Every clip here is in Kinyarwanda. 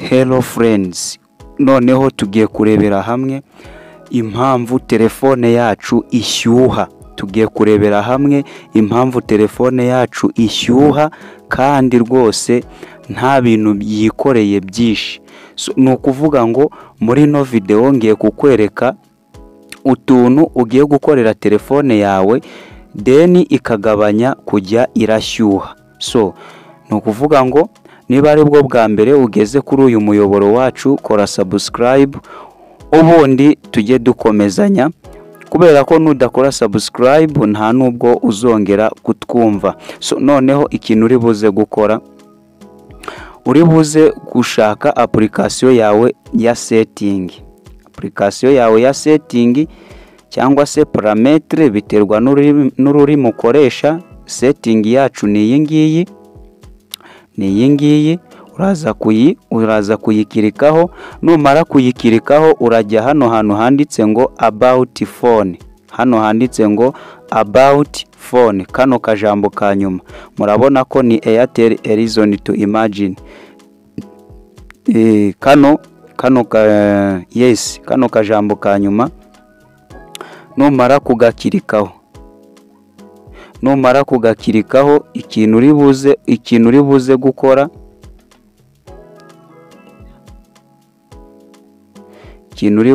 Hello friends, noneho tugiye kurebera hamwe impamvu telefone yacu ishyuha. Tugiye kurebera hamwe impamvu telefone yacu ishyuha kandi rwose nta bintu yikoreye byinshi. Nukuvuga ngo muri no video ngiye kukwereka utuntu ugiye gukorera telefone yawe deni ikagabanya kujya irashyuha. Nukuvuga ngo niba ari bwo bwa mbere ugeze kuri uyu muyoboro wacu, kora subscribe ubundi tujye dukomezanya, kubera ko nudakora subscribe nta nubwo uzongera kutwumva. Noneho ikintu uri buze gukora, uri buze gushaka application yawe ya setting. Application yawe ya setting cyangwa se parametre biterwa n'ururimi ukoresha. Setting yacu ni iyi ngiyi, uraza kuyikirikaho. Numara kuyikirikaho urajya hano hantu handitse ngo about phone. Hano handitse ngo about phone, kano kajambo ka nyuma murabona ko ni Airtel reason to imagine. Kano kajambo ka nyuma numara kugakirikaho, ikintu uri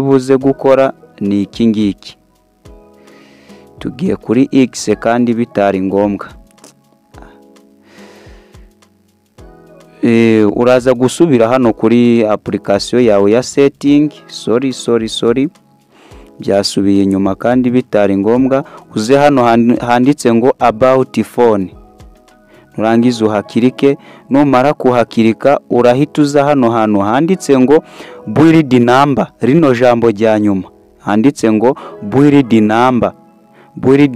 buze gukora, ni iki ngiki. Tugiye kuri X kandi bitari ngombwa. Uraza gusubira hano kuri application yawe ya setting. Sorry byasubiye inyuma kandi bitari ngombwa. Uze hano handitse ngo about phone, nurangiza uhakirike. Numara kuhakirika urahita uza hano hantu handitse ngo build number. Rino jambo rya nyuma handitse ngo build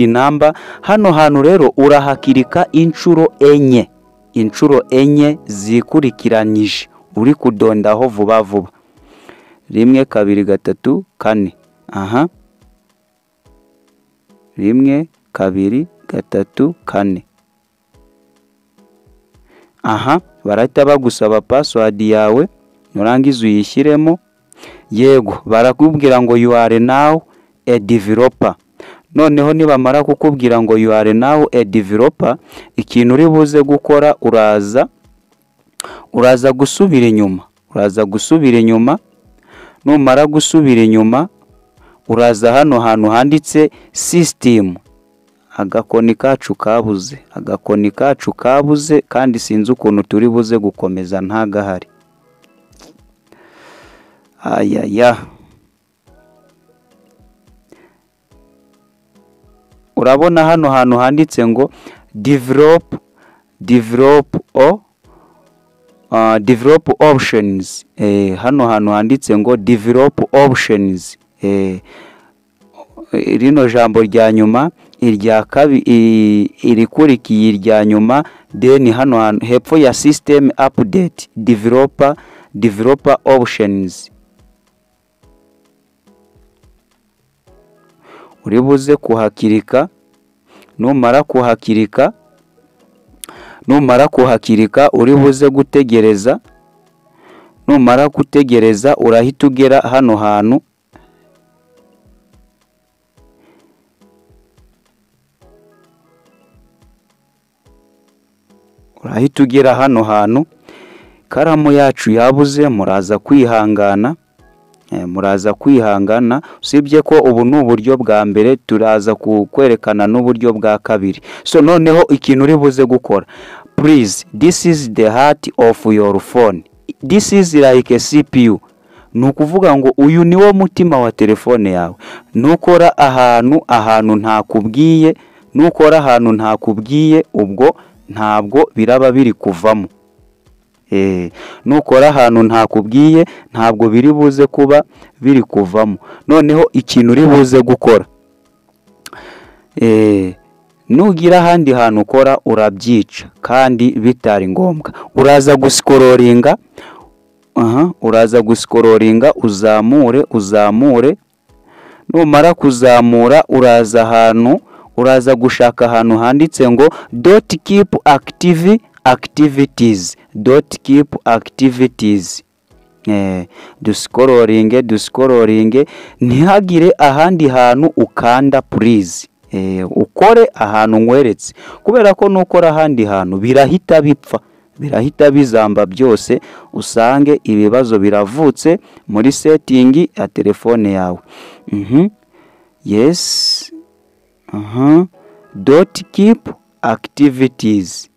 number. Hano hantu rero urahakirika inshuro enye zikurikiranyije, uri kudondaho vuba. 1 2 3 4. 1 2 3 4. Barahita bagusaba password yawe, nurangiza uyishyiremo. Yego, barakubwira ngo you are now a developer. Noneho nibamara kukubwira ngo you are now a developer, ikintu uri buze gukora, uraza gusubira inyuma. Numara gusubira inyuma uraza hano hantu handitse system. Agakoni kacu kabuze kandi sinzi ukuntu turi buze gukomeza ntagahari. Urabona hano hantu handitse ngo develop options. Hano hantu handitse ngo develop options. Rino jambo rya nyuma, irya irikurikiye irya nyuma, then hano hepfo ya system update developer options. Uri buze kuhakirika. Numara kuhakirika uri buze gutegereza. Numara gutegereza urahita ugera hano hantu. Karamu yacu yabuze, muraza kwihangana. Usibye ko ubu ni uburyo bwa mbere, turaza kukwerekana n'uburyo bwa kabiri. Noneho ikintu uri buze gukora, please, this is the heart of your phone. This is like a CPU. Nukuvuga ngo uyu niwo mutima wa telefone yawe. Nukora ahantu ntakubwiye, ubwo ntabwo biraba biri kuvamo. Nukora ahantu ntakubwiye ntabwo biri buze kuba biri kuvamo. Noneho ikintu uri buze gukora, nugira ahandi hantu ukora urabyica kandi bitari ngombwa. Uraza guskororinga uzamure. Numara kuzamura uraza gushaka ahantu handitse ngo don't keep activities. dusikororinge ntihagire ahandi hantu ukanda please. Ukore ahantu nkweretse, kubera ko nukora ahandi hantu birahita bipfa, birahita bizamba byose, usange ibibazo biravutse muri setting ya telefone yawe. Yes. Don't keep activities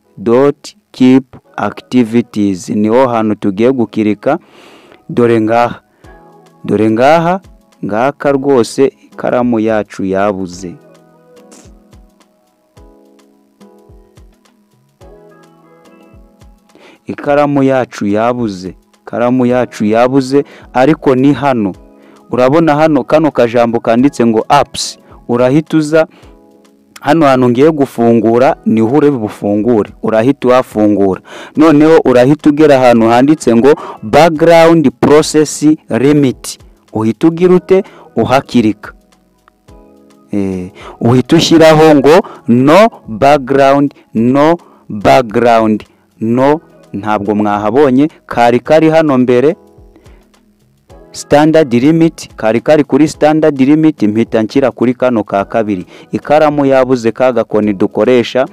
niho hantu tugiye gukirika. Dore ngaha ngaka rwose ikaramu yacu yabuze. Ikaramu yacu yabuze ariko ni hano. Urabona hano kano kajambo kanditse ngo apps, urahita uza hano hantu ngiye gufungura niho uri bufungure, urahita wafungura. Noneho urahita ugera ahantu handitse ngo background process limit, uhita ugira ute uhakirika. Uhita ushyiraho ngo no background, ntabwo mwahabonye, kari hano mbere standard limit, kari kuri standard limit, mpita nshyira kuri kano ka kabiri. Ikaramu yabuze kagakoni dukoresha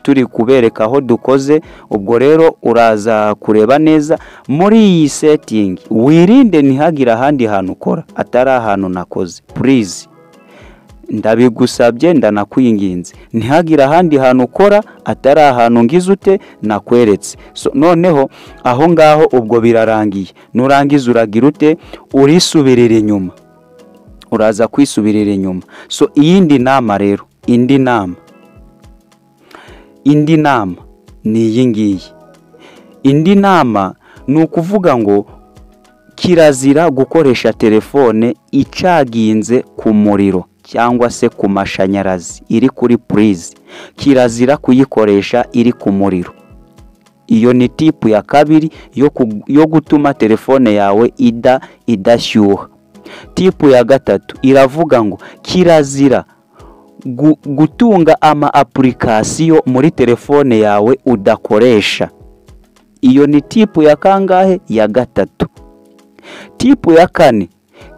turi kubereka aho dukoze. Ubwo rero uraza kureba neza muri iyi setting, wirinde ntihagira ahandi hantu ukora atari ahantu nakoze. Please, ndabigusabye ndanakwinginze, ntihagira ahandi hantu ukora atari ahantu ngize ute nakweretse. So noneho aho ngaho ubwo birarangiye, nurangiza uragira ute urisubirira inyuma, uraza kwisubirira inyuma. So iyindi nama rero, indi nama ni iyi ngiyi. Indi nama ni ukuvuga ngo kirazira gukoresha telefone icaginze ku muriro cyangwa se ku mashanyarazi iri kuri prise. Kirazira kuyikoresha iri ku muriro. Iyo ni tipu ya kabiri yo gutuma telefone yawe idashyuha. Tipu ya gatatu iravuga ngo kirazira gutunga ama application muri telefone yawe udakoresha. Iyo ni tipu ya kangahe? Ya gatatu. Tipu ya kane,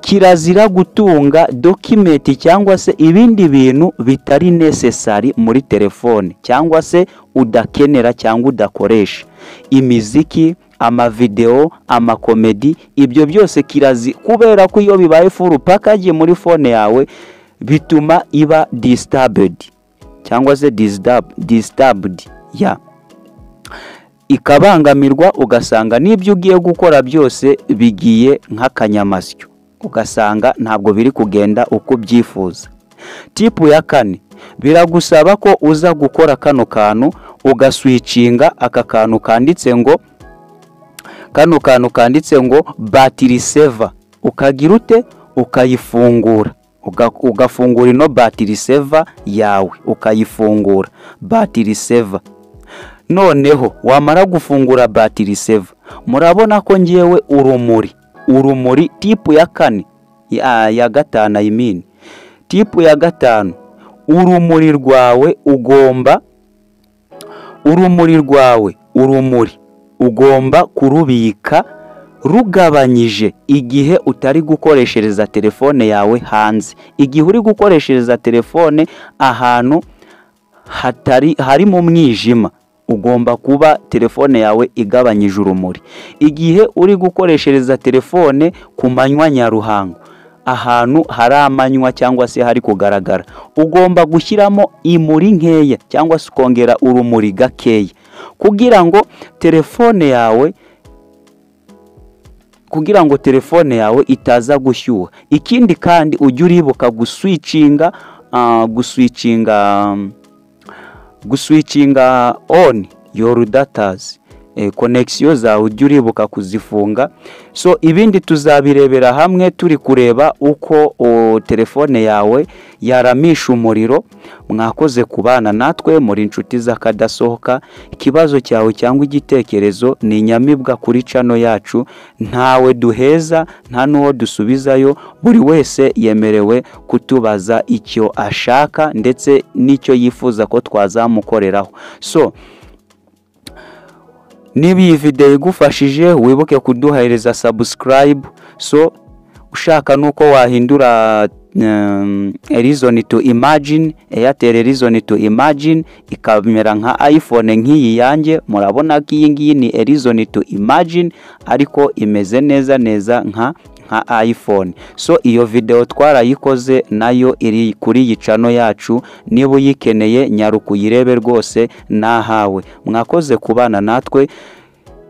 kirazira gutunga document cyangwa se ibindi bintu bitari necessary muri telefone cyangwa se udakenera cyangwa udakoresha. Imiziki, amavideo, amakomedi, ibyo byose kirazi, kubera ko iyo bibaye full package muri phone yawe bituma iba disturbed cyangwa se disturbed ikabangamirwa, ugasanga n'ibyo ugiye gukora byose bigiye nk'akanyamasyo, ugasanga ntabwo biri kugenda uko byifuza. Tipu ya kane, biragusaba ko uza gukora kano kantu ugaswitchinga aka kantu kanditse ngo battery saver, ukagira ute ukayifungura, ugafungura ino battery saver yawe ukayifungura battery saver. Noneho wamara gufungura battery saver, murabona ko ngiyewe urumuri tipu ya kane ya gatanu, I mean tipu ya gatanu, urumuri rwawe ugomba kurubika rugabanyije igihe utari gukoreshereza telefone yawe hanze. Igihe uri gukoreshereza telefone ahantu hari mu mwijima, ugomba kuba telefone yawe igabanyije urumuri. Igihe uri gukoreshereza telefone ku manywa nyaruhango, ahantu hari amanywa cyangwa se hari kugaragara, ugomba gushyiramo imuri nkeya cyangwa se ukongera urumuri gakeya kugira ngo telefone yawe itaza gushyuha. Ikindi kandi ujye uribuka guswitchinga on your datas, connection zawe ujye uribuka kuzifunga. So ibindi tuzabirebera hamwe turi kureba uko telefone yawe yaramisha umuriro. Mwakoze kubana natwe muri inshuti z'akadasohoka. Ikibazo cyawe cyangwa igitekerezo ni inyamibwa kuri channel yacu, ntawe duheza nta nuwo dusubizayo. Buri wese yemerewe kutubaza icyo ashaka ndetse n'icyo yifuza ko twazamukoreraho. So niba iyi video igufashije wibuke kuduhereza subscribe. So ushaka nuko wahindura reason to imagine, Airtel reason to imagine ikamera nka iPhone nk'iyi yanjye. Murabona ko iyi ngiyi ni reason to imagine ariko imeze neza nka iPhone. So iyo video twarayikoze nayo iri kuri iyi channel yacu, niba uyikeneye nyarukuyirebe rwose nahawe. Mwakoze kubana natwe,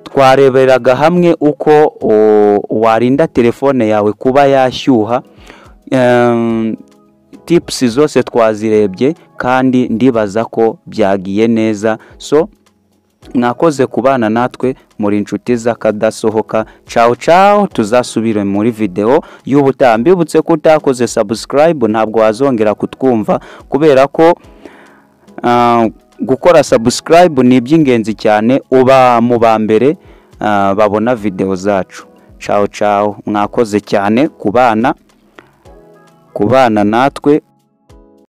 twareberaga hamwe uko warinda telefone yawe kuba yashyuha. Tips zose twazirebye kandi ndibaza ko byagiye neza. So mwakoze kubana natwe, muri inshuti z'akadasohoka. Ciao, tuzasubire muri video y'ubutaha. Mbibutse ko utakoze subscribe ntabwo wazongera kutwumva, kubera ko gukora subscribe ni iby'ingenzi cyane, uba mu ba mbere babona video zacu. Ciao, mwakoze cyane kubana natwe.